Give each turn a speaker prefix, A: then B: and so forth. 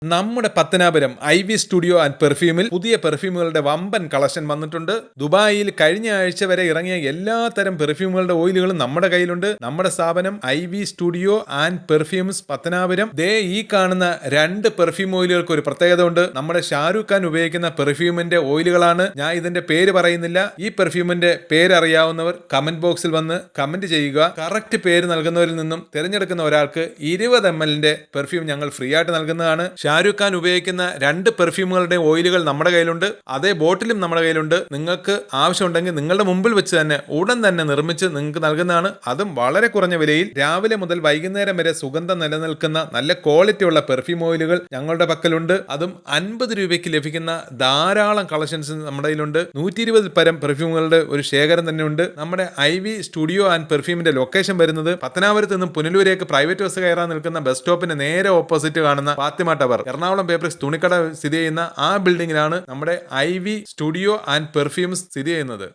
A: നമ്മുടെ Pathanapuram IV studio and പെർഫ്യൂമിൽ പുതിയ പെർഫ്യൂമുകളുടെ വമ്പൻ കളക്ഷൻ വന്നിട്ടുണ്ട്. ദുബായിൽ കഴിഞ്ഞ ആഴ്ച വരെ ഇറങ്ങിയ എല്ലാ തരം പെർഫ്യൂമുകളുടെ ഓയിലുകളും നമ്മുടെ കയ്യിലുണ്ട്. നമ്മുടെ സ്ഥാപനം Ivy studio and perfumes Pathanapuram. ഈ കാണുന്ന 2 പെർഫ്യൂം ഓയിലുകൾക്ക് ഒരു പ്രത്യേകത ഉണ്ട്. നമ്മുടെ ഷാരൂഖ് ഖാൻ ഉപയോഗിക്കുന്ന പെർഫ്യൂമിന്റെ ഓയിലുകളാണ്. ഞാൻ ഇതിന്റെ പേര് പറയുന്നില്ല. ഈ പെർഫ്യൂമിന്റെ പേരറിയാവുന്നവർ കമന്റ് ബോക്സിൽ വന്ന് കമന്റ് ചെയ്യുക. കറക്റ്റ് പേര് നൽകുന്നവരിൽ നിന്നും തിരഞ്ഞെടുക്കുന്ന ഒരാൾക്ക് 20 ml പെർഫ്യൂം ഞങ്ങൾ ഫ്രീ ആയിട്ട് നൽകുന്നതാണ്. ഷാരൂഖ് ഖാൻ ഉപയോഗിക്കുന്ന 2 പെർഫ്യൂമുകളുടെ ഓയിലുകൾ നമ്മുടെ കയ്യിലുണ്ട്. അതേ ബോട്ടിലും നമ്മുടെ കയ്യിലുണ്ട്. നിങ്ങൾക്ക് ആവശ്യമുണ്ടെങ്കിൽ നിങ്ങളുടെ മുമ്പിൽ വെച്ച് തന്നെ ഉടൻ തന്നെ നിർമ്മിച്ച് നിങ്ങൾക്ക് നൽകുന്നതാണ്. അതും വളരെ കുറഞ്ഞ വിലയിൽ. രാവിലെ മുതൽ വൈകുന്നേരം വരെ സുഗന്ധം നിലനിൽക്കുന്ന നല്ല ക്വാളിറ്റിയുള്ള പെർഫ്യൂം ഓയിലുകൾ ഞങ്ങളുടെ പക്കലുണ്ട്. അതും 50 രൂപയ്ക്ക് ലഭിക്കുന്ന ധാരാളം കളക്ഷൻസ് നമ്മുടെ കയ്യിലുണ്ട്. 120 പരം പെർഫ്യൂമുകളുടെ ഒരു ശേഖരം തന്നെ ഉണ്ട്. നമ്മുടെ ഐവി സ്റ്റുഡിയോ ആൻഡ് പെർഫ്യൂമിന്റെ ലൊക്കേഷൻ വരുന്നത് പത്തനാപുരത്ത് നിന്നും പുനലൂരേക്ക് പ്രൈവറ്റ് ബസ് കയറാൻ നിൽക്കുന്ന ബസ് സ്റ്റോപ്പിന് നേരെ ഓപ്പോസിറ്റ് കാണുന്ന ഫാത്തിമ ടവർ, എറണാകുളം പേപ്പർസ് തുണിക്കട സ്ഥിതി ചെയ്യുന്ന ആ ബിൽഡിംഗിലാണ് നമ്മുടെ ഐവി സ്റ്റുഡിയോ ആൻഡ് പെർഫ്യൂംസ് സ്ഥിതി ചെയ്യുന്നത്.